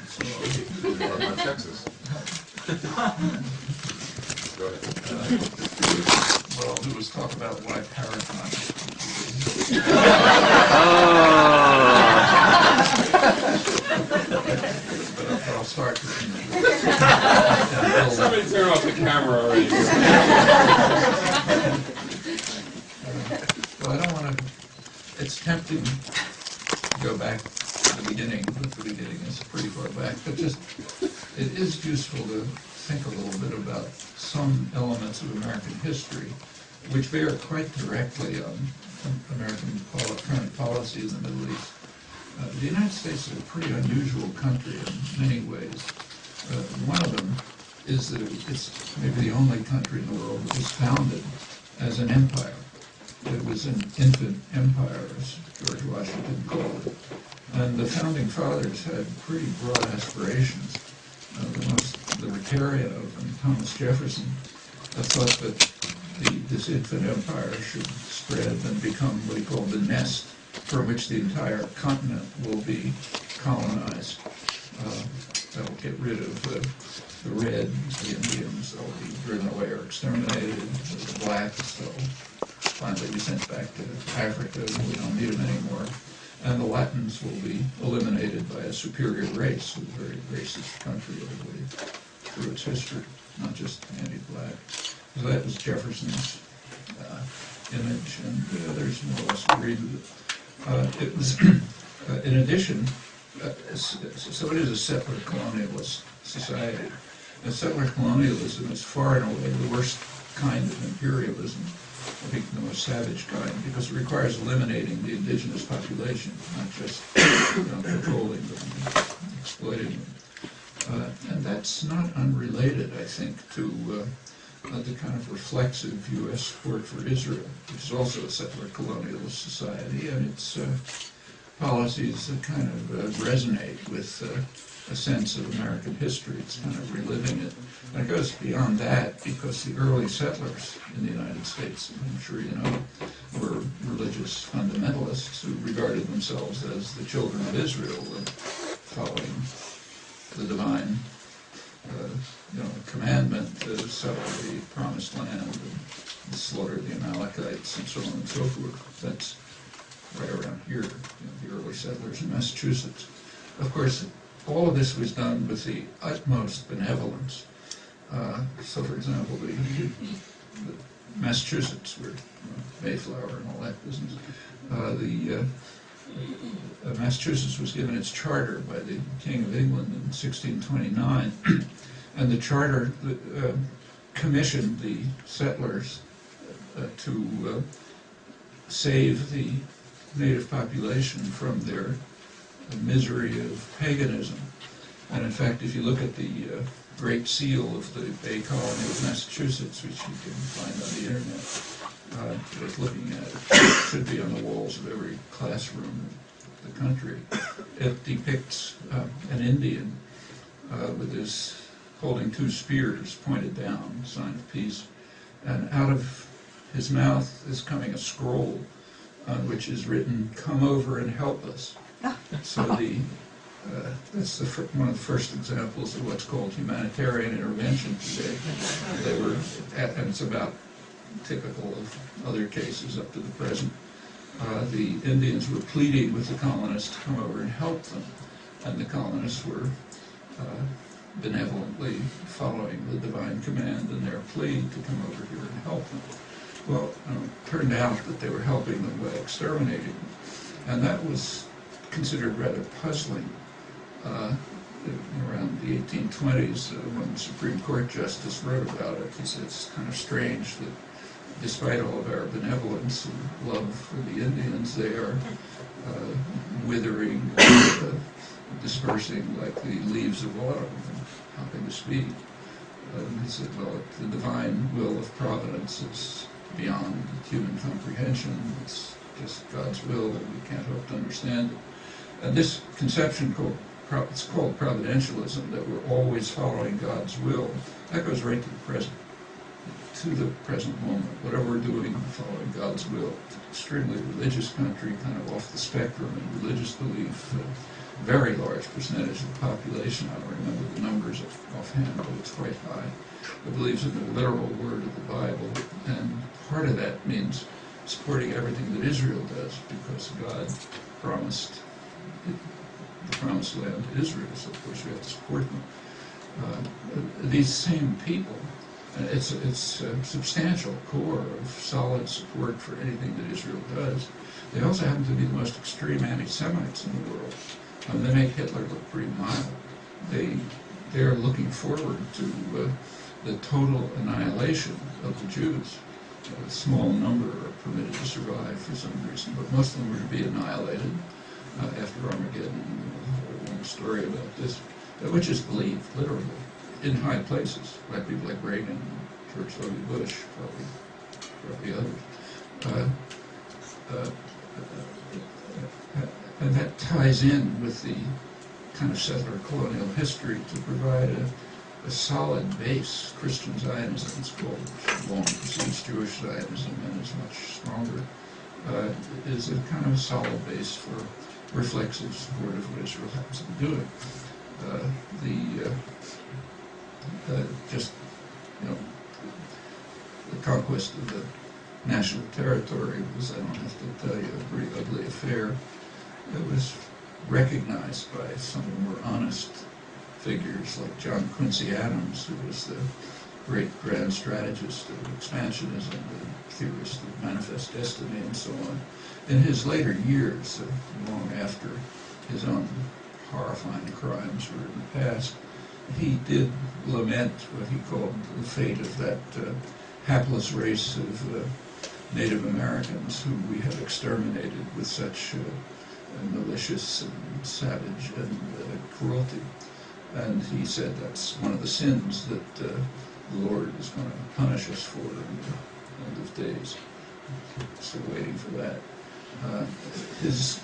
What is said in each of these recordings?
So, what about Texas? Go ahead. What I'll do is talk about why Parecon. But I'll start with Somebody turn off the camera already. Well, I don't want to. It's tempting to go back to the beginning, but the beginning is pretty far back. But just, it is useful to think a little bit about some elements of American history, which bear quite directly on American current policy in the Middle East. The United States is a pretty unusual country in many ways. One of them is that it's maybe the only country in the world that was founded as an empire. It was an infant empire, as George Washington called it. And the founding fathers had pretty broad aspirations. The most libertarian of them, Thomas Jefferson, thought that this infant empire should spread and become what he called the nest from which the entire continent will be colonized. That'll get rid of the Reds, the Indians, they'll be driven away or exterminated. The blacks, they'll finally be sent back to Africa, and we don't need them anymore. And the Latins will be eliminated by a superior race, a very racist country all the way through its history, not just anti-black. So that was Jefferson's image, and the others more or less agreed with it. It was, in addition, so it is a settler colonialist society. And settler colonialism is far and away the worst kind of imperialism, I think the most savage kind, because it requires eliminating the indigenous population, not just controlling them, exploiting them. And that's not unrelated, I think, to the kind of reflexive U.S. support for Israel, which is also a settler colonialist society, and its policies that kind of resonate with a sense of American history. It's kind of reliving it. And it goes beyond that because the early settlers in the United States, I'm sure you know, were religious fundamentalists who regarded themselves as the children of Israel, following the divine commandment to settle the promised land and slaughter the Amalekites and so on and so forth. That's right around here, the early settlers in Massachusetts. Of course, all of this was done with the utmost benevolence. So, for example, the Massachusetts, where Mayflower and all that business, Massachusetts was given its charter by the King of England in 1629, and the charter commissioned the settlers to save the native population from their misery of paganism. And in fact, if you look at the Great Seal of the Bay Colony of Massachusetts, which you can find on the internet, worth looking at, it should be on the walls of every classroom in the country. It depicts an Indian with his holding two spears pointed down, sign of peace, and out of his mouth is coming a scroll on which is written, "Come over and help us." So that's one of the first examples of what's called humanitarian intervention today. And it's about typical of other cases up to the present. The Indians were pleading with the colonists to come over and help them, and the colonists were benevolently following the divine command in their plea to come over here and help them. Well, it turned out that they were helping them by exterminating them, and that was considered rather puzzling around the 1820s when the Supreme Court Justice wrote about it. He said it's kind of strange that despite all of our benevolence and love for the Indians, they are withering and dispersing like the leaves of autumn. How can this be? He said, well, the divine will of providence is beyond human comprehension. It's just God's will, and we can't hope to understand it. And this conception, it's called providentialism, that we're always following God's will, that goes right to the present. to the present moment. Whatever we're doing, following God's will. It's an extremely religious country, kind of off the spectrum in religious belief. Very large percentage of the population, I don't remember the numbers offhand, but it's quite high, that believes in the literal word of the Bible. And part of that means supporting everything that Israel does, because God promised the promised land to Israel, so of course we have to support them. These same people, it's a substantial core of solid support for anything that Israel does. They also happen to be the most extreme anti-Semites in the world. They make Hitler look pretty mild. They're looking forward to the total annihilation of the Jews. A small number are permitted to survive for some reason, but most of them were to be annihilated after Armageddon. There's a long story about this, which is believed, literally, in high places, by people like Reagan, George W. Bush, probably others. And that ties in with the kind of settler colonial history to provide a solid base. Christian Zionism, it's called, which long precedes Jewish Zionism and is much stronger, is a kind of a solid base for reflexive support of what Israel happens to be doing. The conquest of the national territory was, I don't have to tell you, a pretty ugly affair. It was recognized by some more honest figures like John Quincy Adams, who was the great grand strategist of expansionism, the theorist of manifest destiny, and so on. In his later years, long after his own horrifying crimes were in the past, he did lament what he called the fate of that hapless race of Native Americans who we have exterminated with such malicious and savage and cruelty. And he said that's one of the sins that the Lord is going to punish us for in the end of days. Still waiting for that. His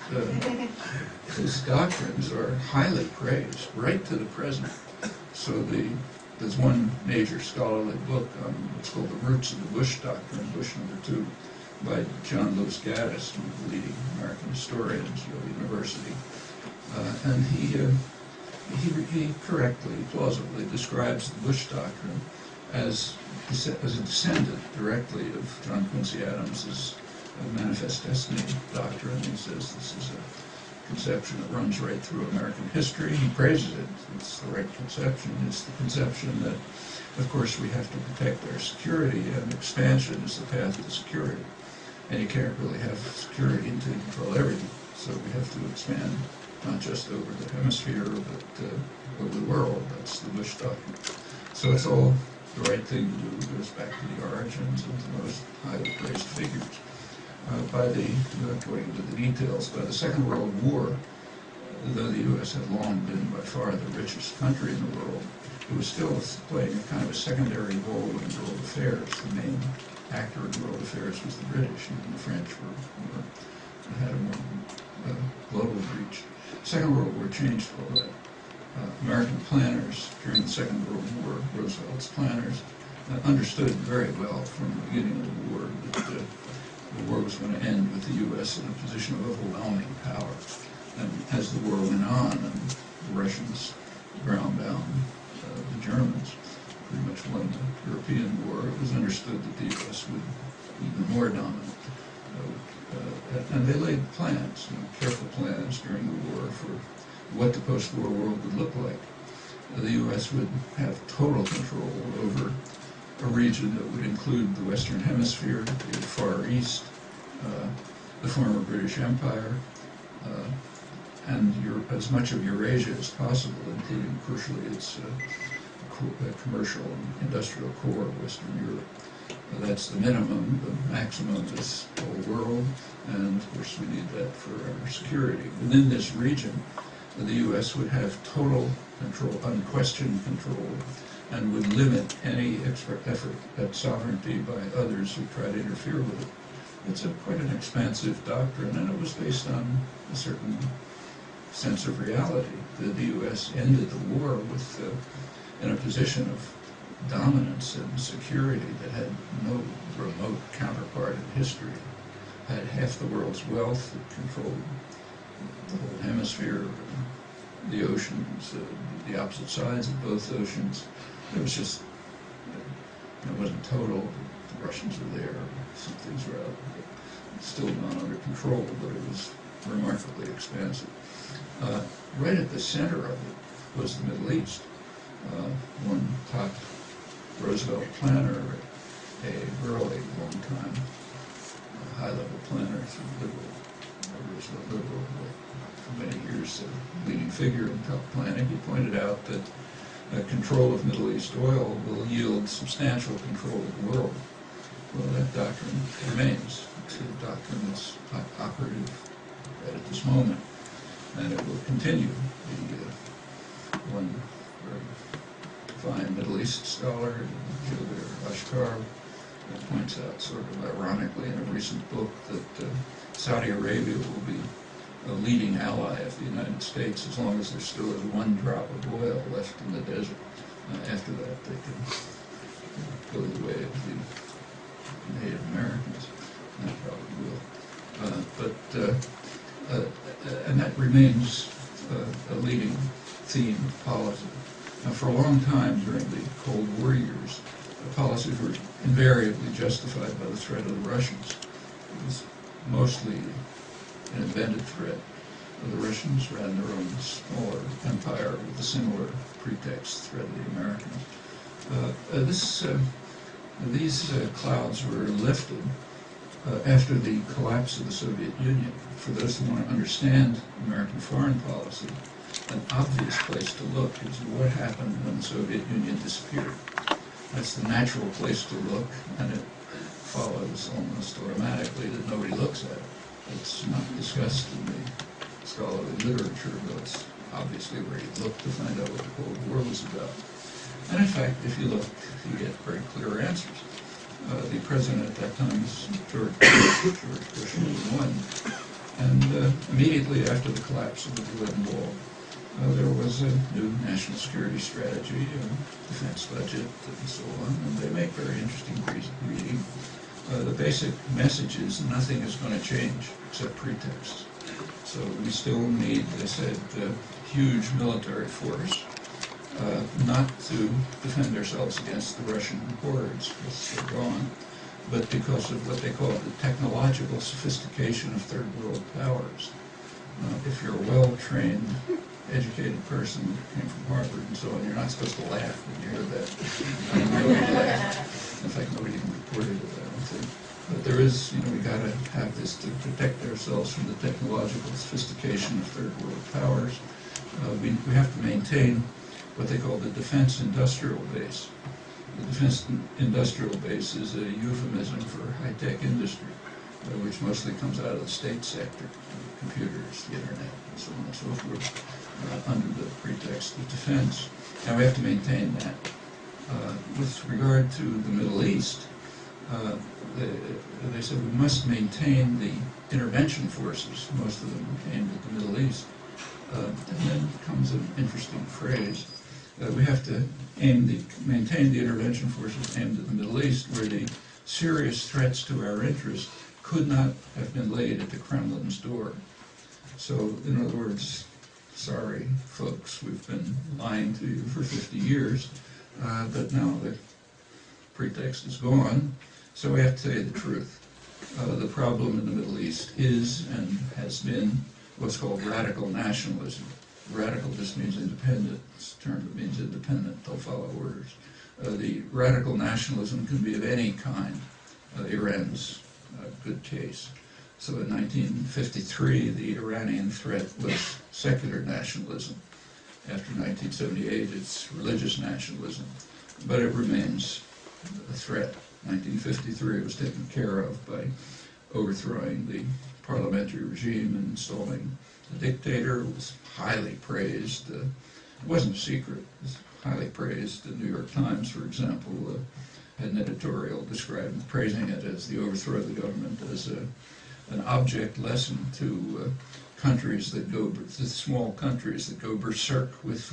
doctrines are highly praised, right to the present. So there's one major scholarly book on what's called The Roots of the Bush Doctrine, Bush #2, by John Lewis Gaddis, one of the leading American historians at Yale University. And he correctly, plausibly describes the Bush Doctrine as a descendant directly of John Quincy Adams's manifest destiny doctrine. He says this is a conception that runs right through American history. He praises it. It's the right conception. It's the conception that, of course, we have to protect our security, and expansion is the path to security. And you can't really have security until you control everything. So we have to expand not just over the hemisphere, but over the world. That's the Bush Doctrine. So it's all the right thing to do. It goes back to the origins of the most highly praised figures. Without going into the details, by the Second World War, though the U.S. had long been by far the richest country in the world, it was still playing a kind of a secondary role in world affairs. The main actor in world affairs was the British, and the French had a more global reach. Second World War changed all that. American planners during the Second World War, Roosevelt's planners, understood very well from the beginning of the war that the war was going to end with the U.S. in a position of overwhelming power. And as the war went on and the Russians ground down the Germans, pretty much won the European war, it was understood that the U.S. would be even more dominant. And they laid plans, careful plans during the war for what the post-war world would look like. The U.S. would have total control over a region that would include the Western Hemisphere, the Far East, the former British Empire, and as much of Eurasia as possible, including, crucially, its commercial and industrial core of Western Europe. That's the minimum. The maximum is the whole world, and of course we need that for our security. Within this region, the U.S. would have total control, unquestioned control, and would limit any effort at sovereignty by others who try to interfere with it. It's quite an expansive doctrine, and it was based on a certain sense of reality. The U.S. ended the war in a position of dominance and security that had no remote counterpart in history, had half the world's wealth, it controlled the whole hemisphere, the oceans, the opposite sides of both oceans. It was just, it wasn't total. The Russians were there, some things were still not under control, but it was remarkably expansive. Right at the center of it was the Middle East. One top Roosevelt planner, a really long-time high-level planner, Roosevelt liberal, for many years a leading figure in top planning, he pointed out that control of Middle East oil will yield substantial control of the world. Well, that doctrine remains. It's a doctrine that's operative right at this moment, and it will continue. One very fine Middle East scholar, Geo-engineering, points out sort of ironically in a recent book that Saudi Arabia will be a leading ally of the United States as long as there still is one drop of oil left in the desert. After that, they can go the way of the Native Americans. And they probably will. And that remains a leading theme of policy. Now, for a long time during the Cold War years, policies were invariably justified by the threat of the Russians. It was mostly an invented threat. The Russians ran their own smaller empire with a similar pretext, threat of the Americans. These clouds were lifted after the collapse of the Soviet Union. For those who want to understand American foreign policy, an obvious place to look is what happened when the Soviet Union disappeared. That's the natural place to look, and it follows almost automatically that nobody looks at it. It's not discussed in the scholarly literature, but it's obviously where you look to find out what the Cold War was about. And in fact, if you look, you get very clear answers. The president at that time was George Bush. George Bush was one. And immediately after the collapse of the Berlin Wall, there was a new national security strategy, a defense budget, and so on. And they make very interesting reading. The basic message is nothing is going to change except pretexts. So we still need, they said, huge military force, not to defend ourselves against the Russian hordes, because they're gone, but because of what they call the technological sophistication of third world powers. If you're a well-trained, educated person who came from Harvard and so on, you're not supposed to laugh when you hear that. Nobody laughed. In fact, nobody even reported it, I don't think. But there is, we got to have this to protect ourselves from the technological sophistication of third world powers. We have to maintain what they call the defense industrial base. The defense industrial base is a euphemism for high-tech industry, which mostly comes out of the state sector, computers, the internet, and so on and so forth, under the pretext of defense. Now we have to maintain that. With regard to the Middle East, they said we must maintain the intervention forces, most of them aimed at the Middle East. And then comes an interesting phrase. We have to maintain the intervention forces aimed at the Middle East, where the serious threats to our interest could not have been laid at the Kremlin's door. So, in other words, sorry, folks, we've been lying to you for 50 years, but now the pretext is gone, so we have to say the truth. The problem in the Middle East is and has been what's called radical nationalism. Radical just means independent. It's a term that means independent. They'll follow orders. The radical nationalism can be of any kind. Iran's a good case. So in 1953, the Iranian threat was secular nationalism. After 1978, it's religious nationalism. But it remains a threat. 1953 was taken care of by overthrowing the parliamentary regime and installing a dictator. It was highly praised. It wasn't a secret. It was highly praised. The New York Times, for example, had an editorial praising it as the overthrow of the government as an object lesson to countries that go, small countries that go berserk with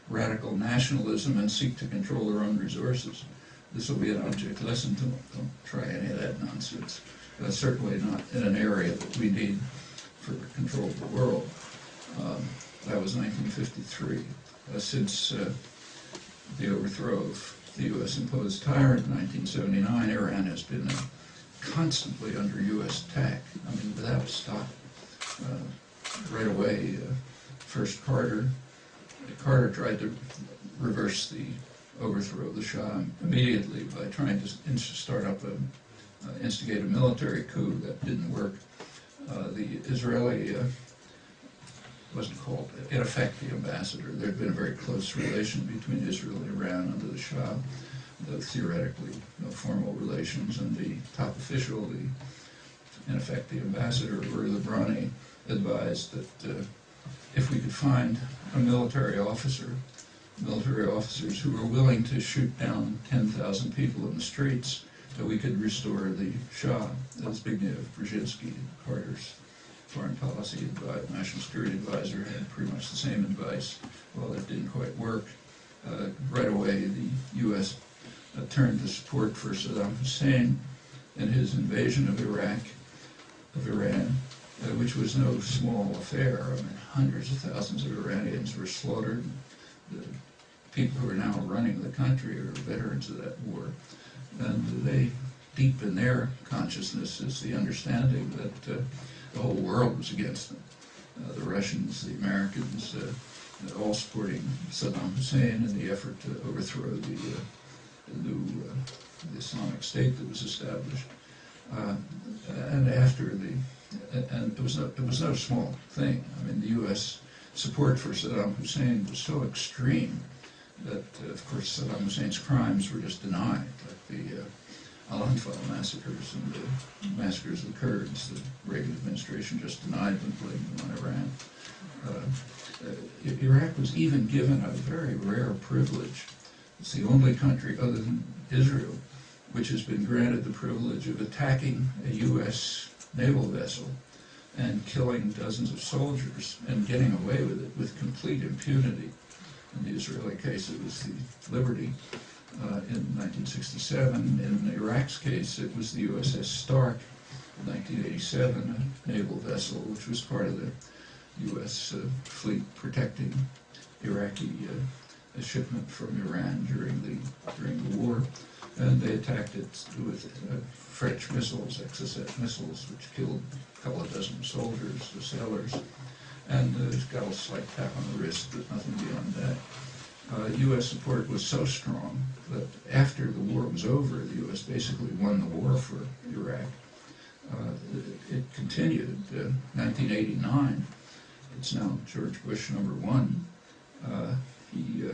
radical nationalism and seek to control their own resources. This will be an object lesson to them. Don't try any of that nonsense. Certainly not in an area that we need for control of the world. That was 1953. Since the overthrow of the U.S. imposed tyrant in 1979, Iran has been constantly under U.S. attack. I mean, without a stop. Right away, first Carter tried to reverse the overthrow of the Shah immediately by trying to start up instigate a military coup. That didn't work. The Israeli wasn't called, in effect, the ambassador. There had been a very close relation between Israel and Iran under the Shah, though theoretically no formal relations, and the top official, in effect the ambassador, Uri Librani, advised that if we could find a military officers who were willing to shoot down 10,000 people in the streets, that we could restore the Shah. Zbigniew Brzezinski, Carter's foreign policy national security advisor, had pretty much the same advice. Well, that didn't quite work. Right away, the U.S. Turned to support for Saddam Hussein in his invasion of Iran, which was no small affair. I mean, hundreds of thousands of Iranians were slaughtered. The people who are now running the country are veterans of that war. And they, deep in their consciousness, is the understanding that the whole world was against them. The Russians, the Americans, all supporting Saddam Hussein in the effort to overthrow the new Islamic State that was established. And after and it was no small thing. I mean, the U.S. support for Saddam Hussein was so extreme that, of course, Saddam Hussein's crimes were just denied, like the Al-Anfal massacres and the massacres of the Kurds. The Reagan administration just denied them, blamed them on Iran. Iraq was even given a very rare privilege. It's the only country other than Israel which has been granted the privilege of attacking a U.S. naval vessel and killing dozens of soldiers and getting away with it with complete impunity. In the Israeli case, it was the Liberty in 1967. In Iraq's case, it was the USS Stark in 1987, a naval vessel which was part of the U.S. fleet protecting Iraqi shipment from Iran during the war. And they attacked it with French missiles, Exocet missiles, which killed a couple of dozen soldiers, the sailors, and got a slight tap on the wrist, but nothing beyond that. U.S. support was so strong that after the war was over, the U.S. basically won the war for Iraq. It continued. 1989, it's now George Bush #1. He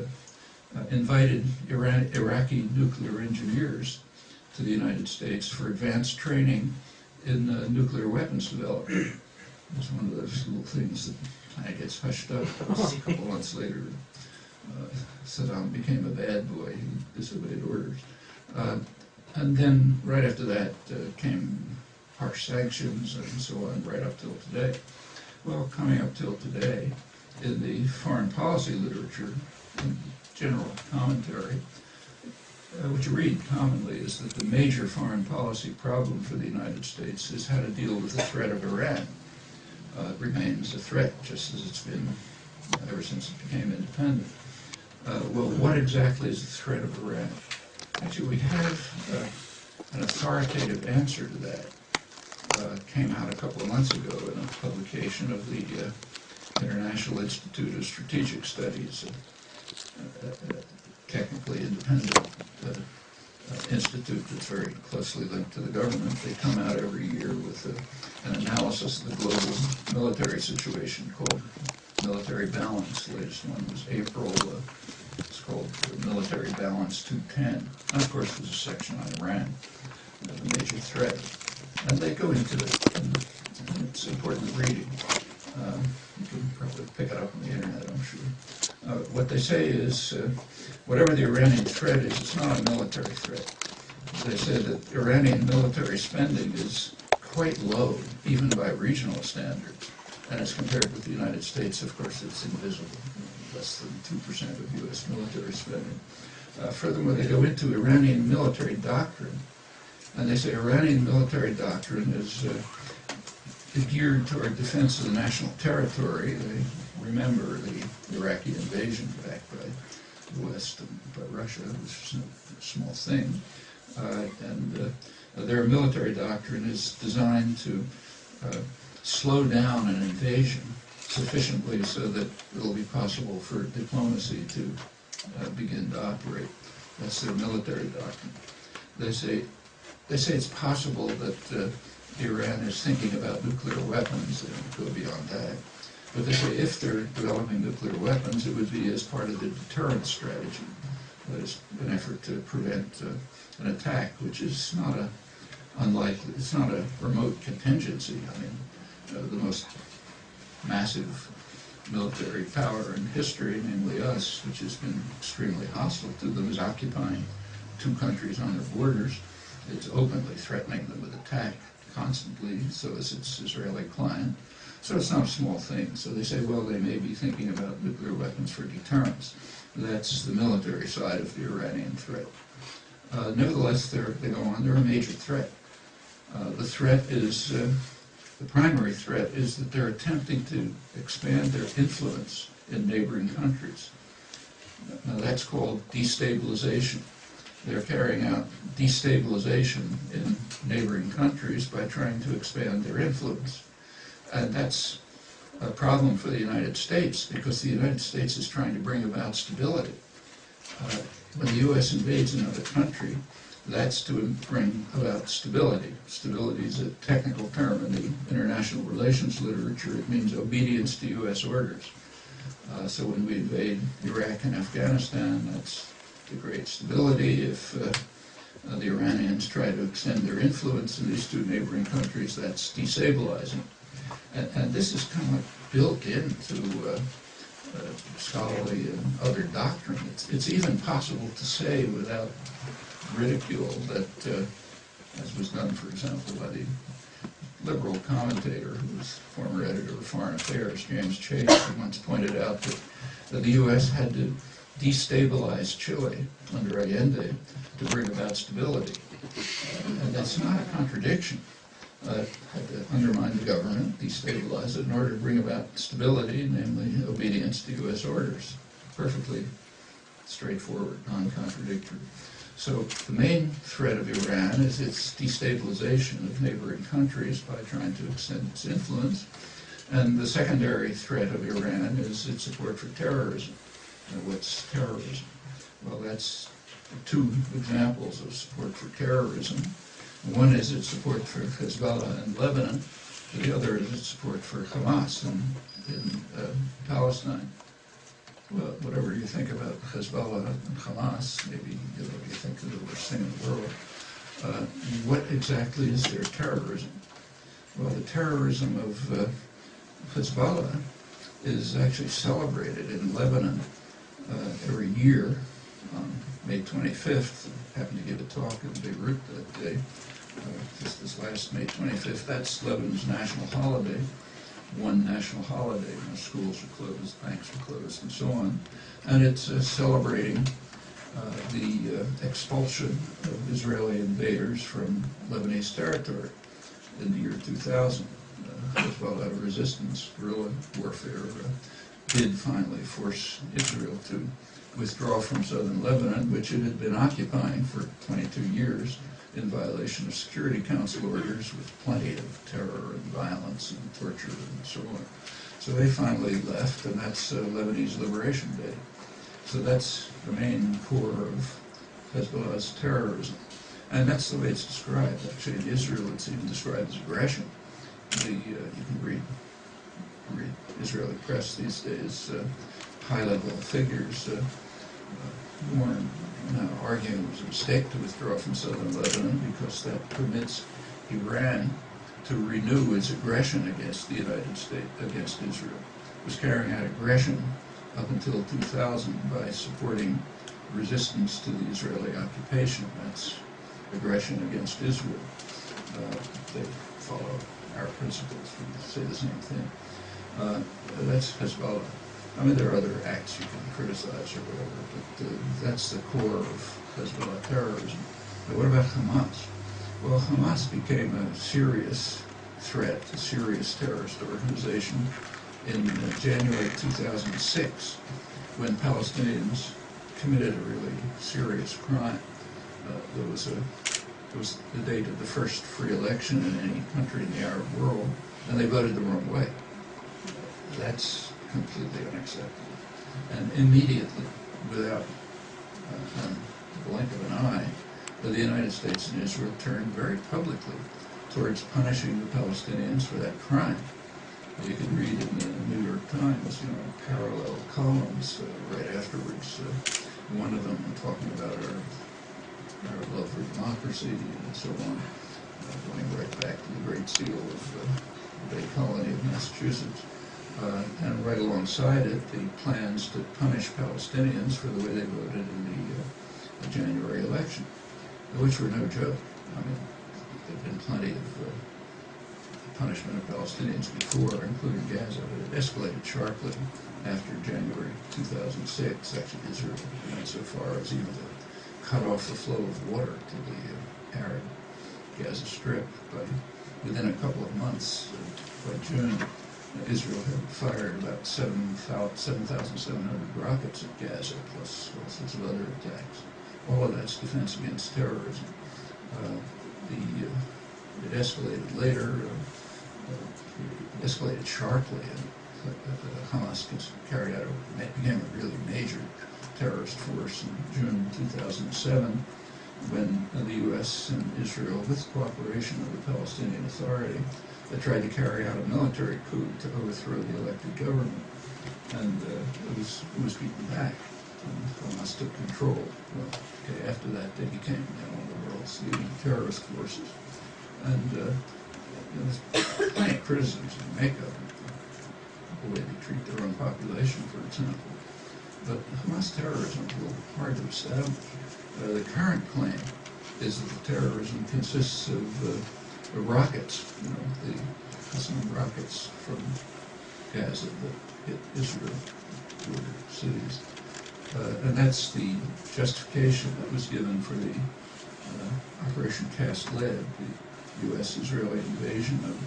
invited Iraqi nuclear engineers to the United States for advanced training in nuclear weapons development. It's one of those little things that kind of gets hushed up. A couple months later, Saddam became a bad boy. He disobeyed orders. And then right after that came harsh sanctions and so on, right up till today. Well, coming up till today, in the foreign policy literature, in general commentary, what you read commonly is that the major foreign policy problem for the United States is how to deal with the threat of Iran. It remains a threat, just as it's been ever since it became independent. Well, what exactly is the threat of Iran? Actually, we have an authoritative answer to that. Came out a couple of months ago in a publication of the International Institute of Strategic Studies, technically independent institute that's very closely linked to the government. They come out every year with an analysis of the global military situation called Military Balance. The latest one was April. It's called Military Balance 210. And of course, there's a section on Iran, the major threat. And they go into it, and it's important reading. You can probably pick it up on the internet, I'm sure. What they say is, whatever the Iranian threat is, it's not a military threat. They say that Iranian military spending is quite low, even by regional standards. And as compared with the United States, of course, it's invisible. less than 2% of U.S. military spending. Furthermore, they go into Iranian military doctrine, and they say Iranian military doctrine is geared toward defense of the national territory. They remember the Iraqi invasion backed by the West and by Russia, which is no small thing. And their military doctrine is designed to slow down an invasion sufficiently so that it will be possible for diplomacy to begin to operate. That's their military doctrine. They say it's possible that Iran is thinking about nuclear weapons and go beyond that. But they say if they're developing nuclear weapons, it would be as part of the deterrence strategy. That is an effort to prevent an attack, which is not a unlikely, it's not a remote contingency. I mean, the most massive military power in history, namely us, which has been extremely hostile to them, is occupying 2 countries on their borders. It's openly threatening them with attack constantly, so is its Israeli client. So it's not a small thing. So they say, well, they may be thinking about nuclear weapons for deterrence. That's the military side of the Iranian threat. Nevertheless, they go on, they're a major threat. The threat is, the primary threat is that they're attempting to expand their influence in neighboring countries. Now that's called destabilization. They're carrying out destabilization in neighboring countries by trying to expand their influence. And that's a problem for the United States, because the United States is trying to bring about stability. When the U.S. invades another country, that's to bring about stability. Stability is a technical term in the international relations literature. It means obedience to U.S. orders. So when we invade Iraq and Afghanistan, that's to create stability. If the Iranians try to extend their influence in these 2 neighboring countries, that's destabilizing. And this is kind of like built into scholarly and other doctrine. It's even possible to say without ridicule that, as was done, for example, by the liberal commentator who was former editor of Foreign Affairs, James Chase, who once pointed out that the U.S. had to destabilize Chile under Allende to bring about stability. And that's not a contradiction. Had to undermine the government, destabilize it in order to bring about stability, namely obedience to U.S. orders. Perfectly straightforward, non-contradictory. So the main threat of Iran is its destabilization of neighboring countries by trying to extend its influence. And the secondary threat of Iran is its support for terrorism. What's terrorism? Well, that's 2 examples of support for terrorism. One is its support for Hezbollah in Lebanon. The other is its support for Hamas in Palestine. Well, whatever you think about Hezbollah and Hamas, maybe you think of the worst thing in the world. What exactly is their terrorism? Well, the terrorism of Hezbollah is actually celebrated in Lebanon every year on May 25th. I happened to give a talk in Beirut that day, just this last May 25th. That's Lebanon's national holiday, one national holiday. Schools are closed, banks are closed, and so on. And it's celebrating the expulsion of Israeli invaders from Lebanese territory in the year 2000. Hezbollah resistance, guerrilla warfare, did finally force Israel to withdraw from southern Lebanon, which it had been occupying for 22 years in violation of Security Council orders with plenty of terror and violence and torture and so on. So they finally left, and that's Lebanese Liberation Day. So that's the main core of Hezbollah's terrorism. And that's the way it's described. Actually, in Israel, it's even described as aggression. You can read Israeli press these days, high-level figures warn, arguing it was a mistake to withdraw from southern Lebanon because that permits Iran to renew its aggression against the United States, against Israel. It was carrying out aggression up until 2000 by supporting resistance to the Israeli occupation. That's aggression against Israel. They follow our principles. We say the same thing. That's Hezbollah. I mean, there are other acts you can criticize or whatever, but that's the core of Hezbollah terrorism. But what about Hamas? Well, Hamas became a serious threat, a serious terrorist organization in January 2006, when Palestinians committed a really serious crime. There was the date of the first free election in any country in the Arab world, and they voted the wrong way. That's completely unacceptable. And immediately, without the blink of an eye, the United States and Israel turned very publicly towards punishing the Palestinians for that crime. You can read in the New York Times, parallel columns right afterwards. One of them talking about our love for democracy and so on, going right back to the Great Seal of the Bay Colony of Massachusetts. And right alongside it, the plans to punish Palestinians for the way they voted in the January election, which were no joke. I mean, there had been plenty of punishment of Palestinians before, including Gaza, but it escalated sharply after January 2006. Actually, Israel went so far as even to cut off the flow of water to the arid Gaza Strip. But within a couple of months, by June, Israel had fired about 7,700 rockets at Gaza, plus all sorts of other attacks. All of that's defense against terrorism. It escalated later, escalated sharply, and Hamas carried out became a really major terrorist force in June 2007, when the U.S. and Israel, with cooperation of the Palestinian Authority, tried to carry out a military coup to overthrow the elected government, and it was beaten back, and Hamas took control. Well, okay, after that, they became one of the world's leading terrorist forces, and there's plenty of criticisms to make of them, the way they treat their own population, for example. But Hamas terrorism is a little hard to establish. The current claim is that the terrorism consists of rockets, the Hassan rockets from Gaza that hit Israel, border cities. And that's the justification that was given for the Operation Cast Lead, the U.S.-Israeli invasion of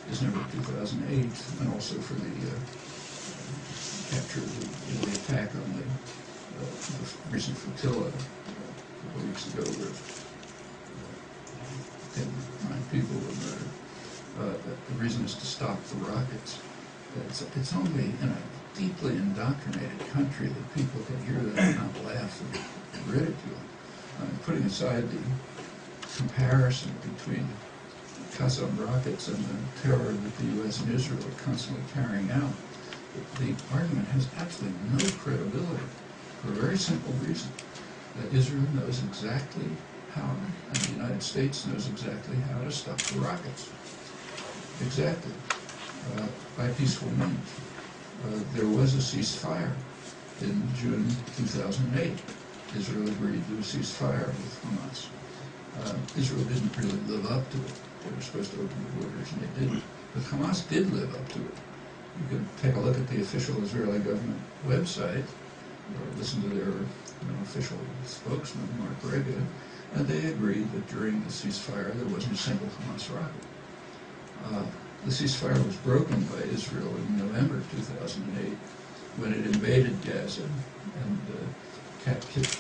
December 2008, and also for the capture of the attack on the recent flotilla a couple of weeks ago, where 9 people were murdered. The reason is to stop the rockets. It's only in a deeply indoctrinated country that people can hear that and not laugh and ridicule. Putting aside the comparison between Qassam rockets and the terror that the U.S. and Israel are constantly carrying out, the argument has absolutely no credibility for a very simple reason, that Israel knows exactly how, and the United States knows exactly how to stop the rockets. Exactly. By peaceful means. There was a ceasefire in June 2008. Israel agreed to a ceasefire with Hamas. Israel didn't really live up to it. They were supposed to open the borders, and they didn't. But Hamas did live up to it. You can take a look at the official Israeli government website, or listen to their official spokesman, Mark Rega, and they agreed that during the ceasefire there wasn't a single Hamas rocket. The ceasefire was broken by Israel in November 2008 when it invaded Gaza and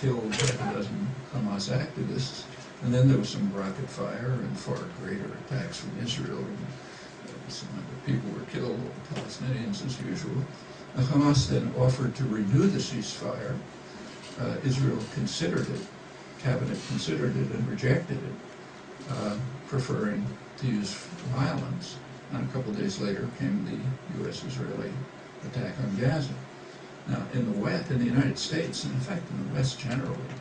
killed a dozen Hamas activists. And then there was some rocket fire and far greater attacks from Israel. And some number of people were killed, Palestinians as usual. And Hamas then offered to renew the ceasefire. Israel considered it, cabinet considered it and rejected it, preferring to use violence. And a couple of days later came the U.S.-Israeli attack on Gaza. Now, in the West, in the United States, and in fact in the West generally,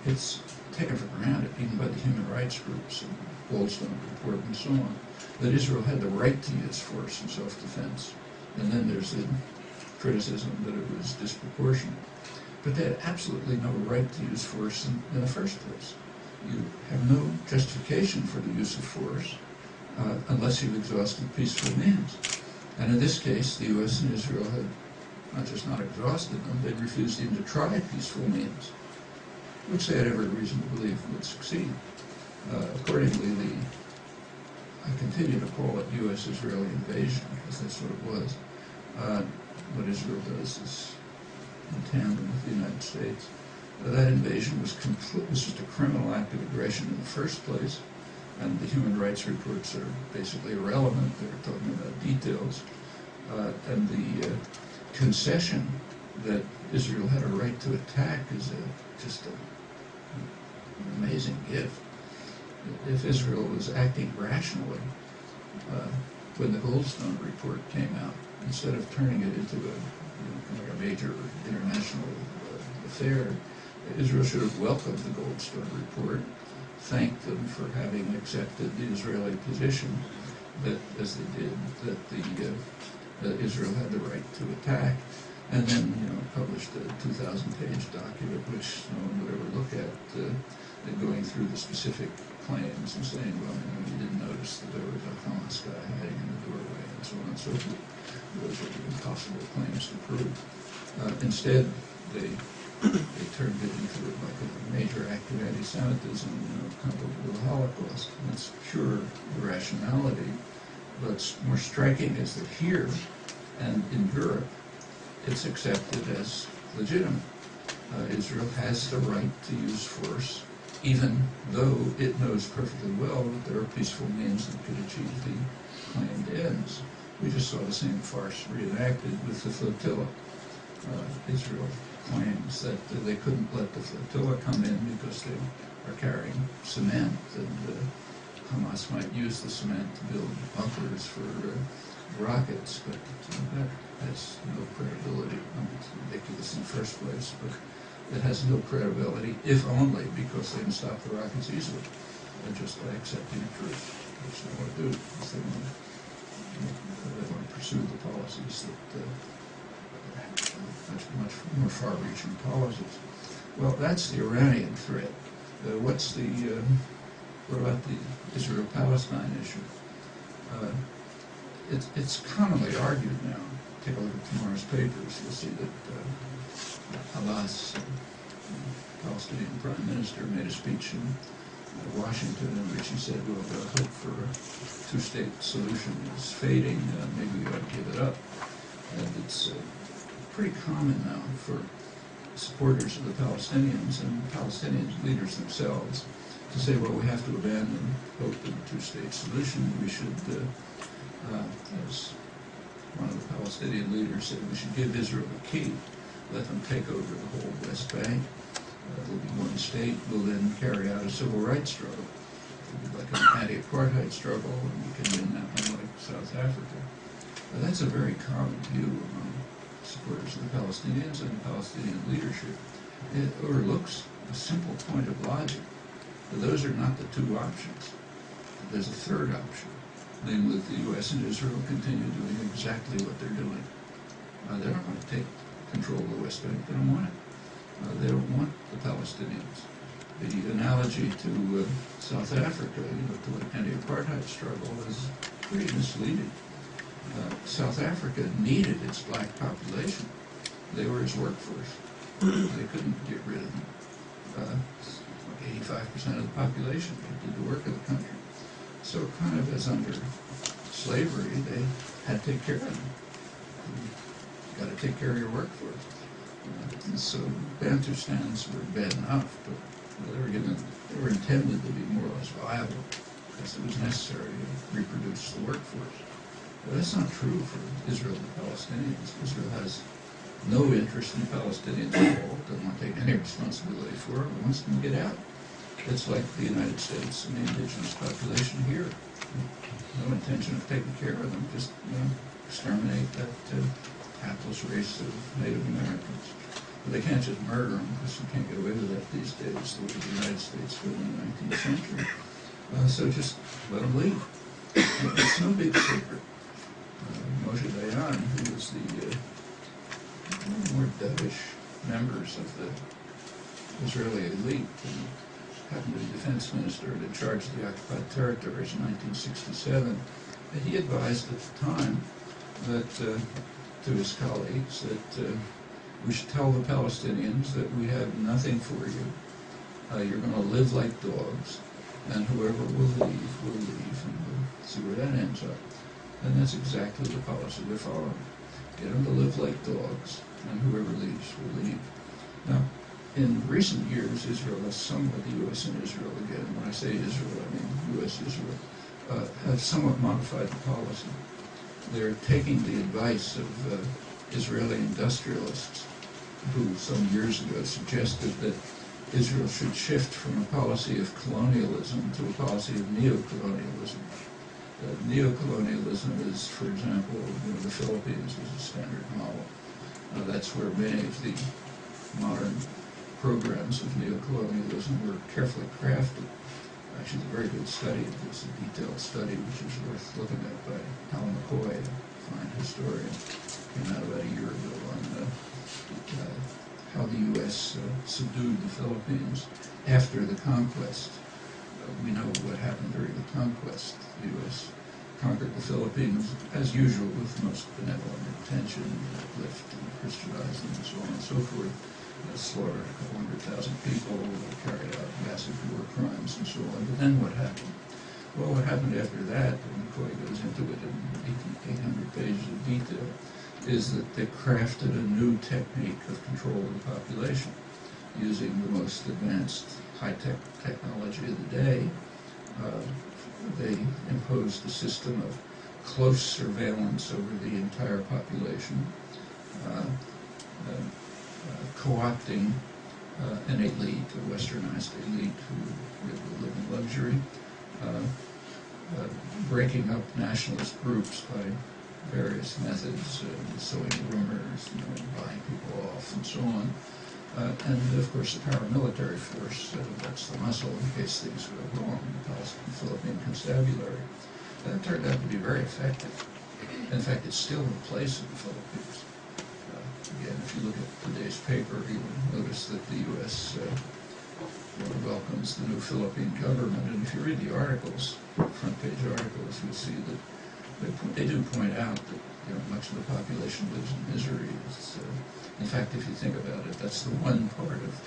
it's taken for granted, even by the human rights groups and Goldstone report and so on, that Israel had the right to use force in self-defense. And then there's the criticism that it was disproportionate. But they had absolutely no right to use force in the first place. You have no justification for the use of force unless you've exhausted peaceful means. And in this case, the U.S. and Israel had not just not exhausted them, they'd refused even to try peaceful means, which they had every reason to believe would succeed. Accordingly, I continue to call it U.S.-Israeli invasion, because that's what it was. What Israel does is in tandem with the United States. That invasion was just a criminal act of aggression in the first place, and the human rights reports are basically irrelevant. They're talking about details. And the concession that Israel had a right to attack is just an amazing gift. If Israel was acting rationally when the Goldstone report came out, instead of turning it into like a major international affair, Israel should have welcomed the Goldstone report, thanked them for having accepted the Israeli position that, as they did, that Israel had the right to attack, and then published a 2,000-page document which no one would ever look at, going through the specific claims and saying, well, you didn't notice that there was a Hamas guy hiding in the doorway, and so on and so forth. Those are impossible claims to prove. Instead, they turned it into like a major act of anti-Semitism, comparable to the Holocaust. And it's pure irrationality. What's more striking is that here and in Europe, it's accepted as legitimate. Israel has the right to use force, even though it knows perfectly well that there are peaceful means that could achieve the claimed ends. We just saw the same farce reenacted with the flotilla. Israel claims that they couldn't let the flotilla come in because they are carrying cement, and Hamas might use the cement to build bunkers for rockets, but that has no credibility. It's ridiculous in the first place, but it has no credibility, if only because they can stop the rockets easily, just by accepting truth, which they want to do. They want to pursue the policies that much more far-reaching policies. Well, that's the Iranian threat. What about the Israel-Palestine issue? It's commonly argued now. Take a look at tomorrow's papers. You'll see that Abbas, Palestinian Prime Minister, made a speech in Washington in which he said, well, the hope for a two-state solution is fading, maybe we ought to give it up. And it's pretty common now for supporters of the Palestinians and Palestinian leaders themselves to say, well, we have to abandon hope in a two-state solution. We should, as one of the Palestinian leaders said, we should give Israel the key, let them take over the whole West Bank. There'll be one state, we'll then carry out a civil rights struggle. It'll be like an anti-apartheid struggle, and we can win that one like South Africa. That's a very common view among supporters of the Palestinians and the Palestinian leadership. It overlooks a simple point of logic. Those are not the two options. There's a third option, namely that the U.S. and Israel continue doing exactly what they're doing. They're not going to take control of the West Bank. They don't want it. They don't want the Palestinians. The analogy to South Africa, to an anti-apartheid struggle, is pretty misleading. South Africa needed its black population. They were its workforce. They couldn't get rid of them. 85% of the population did the work of the country. So kind of as under slavery, they had to take care of them. You've got to take care of your workforce. And so Bantustans were bad enough, but they were intended to be more or less viable because it was necessary to reproduce the workforce. But that's not true for Israel and the Palestinians. Israel has no interest in Palestinians at all, doesn't want to take any responsibility for it, wants them to get out. It's like the United States and the indigenous population here. No intention of taking care of them, just exterminate that hapless race of Native Americans. But they can't just murder them, because you can't get away with that these days, the way the United States did in the 19th century. So just let them leave. It's no big secret. Moshe Dayan, who was the more dovish members of the Israeli elite, and happened to be defense minister and in charge of the occupied territories in 1967, he advised at the time that to his colleagues that we should tell the Palestinians that we have nothing for you. You're going to live like dogs, and whoever will leave, and we'll see where that ends up. And that's exactly the policy they're following. Get them to live like dogs, and whoever leaves will leave. Now, in recent years, Israel has somewhat, the U.S. and Israel again, when I say Israel, I mean U.S. Israel, have somewhat modified the policy. They're taking the advice of Israeli industrialists who some years ago suggested that Israel should shift from a policy of colonialism to a policy of neo-colonialism. Neo-colonialism is, for example, the Philippines is a standard model. That's where many of the modern programs of neo-colonialism were carefully crafted. Actually, it's a very good study. It's a detailed study which is worth looking at by Alan McCoy, a fine historian. Came out about a year ago on how the U.S. subdued the Philippines after the conquest. We know what happened during the conquest. The U.S. conquered the Philippines, as usual, with the most benevolent intention, uplift and Christianize them and so on and so forth. Slaughtered a couple 100,000 people, carried out massive war crimes and so on. But then what happened? Well, what happened after that, and McCoy goes into it in 800 pages of detail, is that they crafted a new technique of control of the population using the most advanced high-tech technology of the day. They imposed a system of close surveillance over the entire population, co-opting an elite, a westernized elite who live in luxury, breaking up nationalist groups by various methods, sowing rumors, buying people off, and so on. And of course the paramilitary force, that's the muscle in case things go wrong, the Palestine-Philippine constabulary. That turned out to be very effective. In fact, it's still in place in the Philippines. Again, if you look at today's paper, you will notice that the U.S. Welcomes the new Philippine government. And if you read the articles, front-page articles, you'll see that they do point out that much of the population lives in misery. In fact, if you think about it, that's the one part of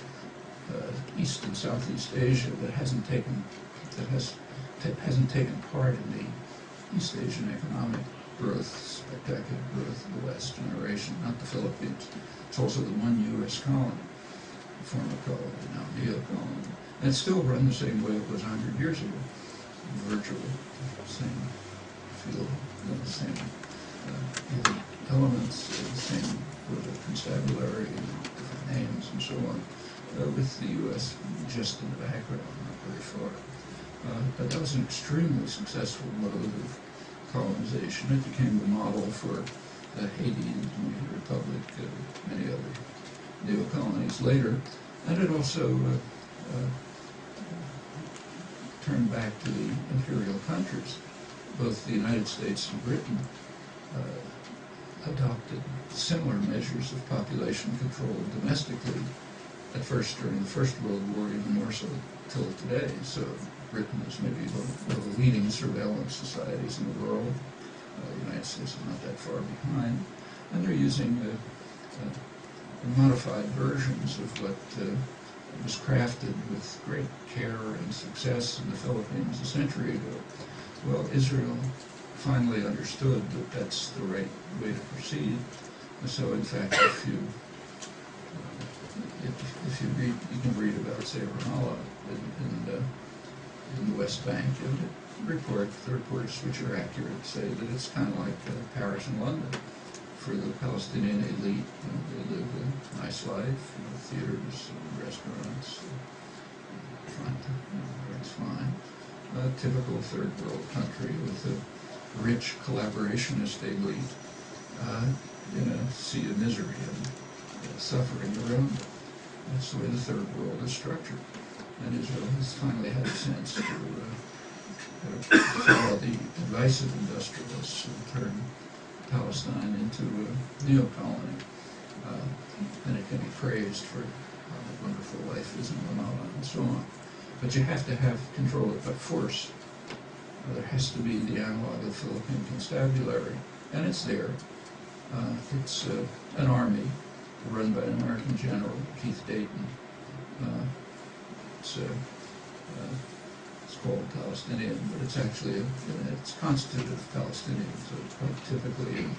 East and Southeast Asia that hasn't taken part in the East Asian economic growth, spectacular growth of the last generation, not the Philippines. It's also the one U.S. colony, former colony, now neo-colony. And it's still run the same way it was 100 years ago, virtually the same feel, the same elements, the same constabulary, different names, and so on, with the U.S. just in the background, not very far. But that was an extremely successful mode of colonization. It became the model for Haiti, the Dominican Republic, many other neo-colonies later. And it also turned back to the imperial countries. Both the United States and Britain adopted similar measures of population control domestically, at first during the First World War, even more so till today. So Britain is maybe one of the leading surveillance societies in the world. The United States is not that far behind. And they're using modified versions of what was crafted with great care and success in the Philippines a century ago. Well, Israel finally understood that that's the right way to proceed. So, in fact, if you read, you can read about, say, Ramallah in the West Bank, and the reports which are accurate say that it's kind of like Paris and London for the Palestinian elite. They live a nice life, theaters, restaurants, it's fine. A typical third world country with a rich collaborationist elite in a sea of misery and suffering around it. That's the way the third world is structured. And Israel has finally had a sense to follow the advice of industrialists and turn Palestine into a neo-colony. And it can be praised for how wonderful life is in Ramallah and so on. But you have to have control of it by force. There has to be the analog of Philippine constabulary and it's there. It's an army run by an American general, Keith Dayton. It's called Palestinian, but it's actually it's constituted of Palestinians. So typically in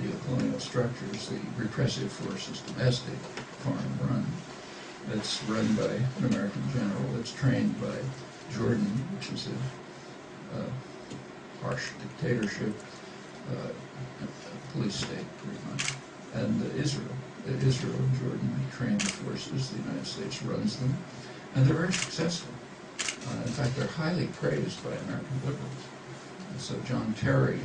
neo-colonial structures, the repressive force is domestic, foreign run. It's run by an American general. It's trained by Jordan, which is a harsh dictatorship, police state pretty much, and Israel. Israel and Jordan train the forces. The United States runs them, and they're very successful. In fact, they're highly praised by American liberals. And so John Terry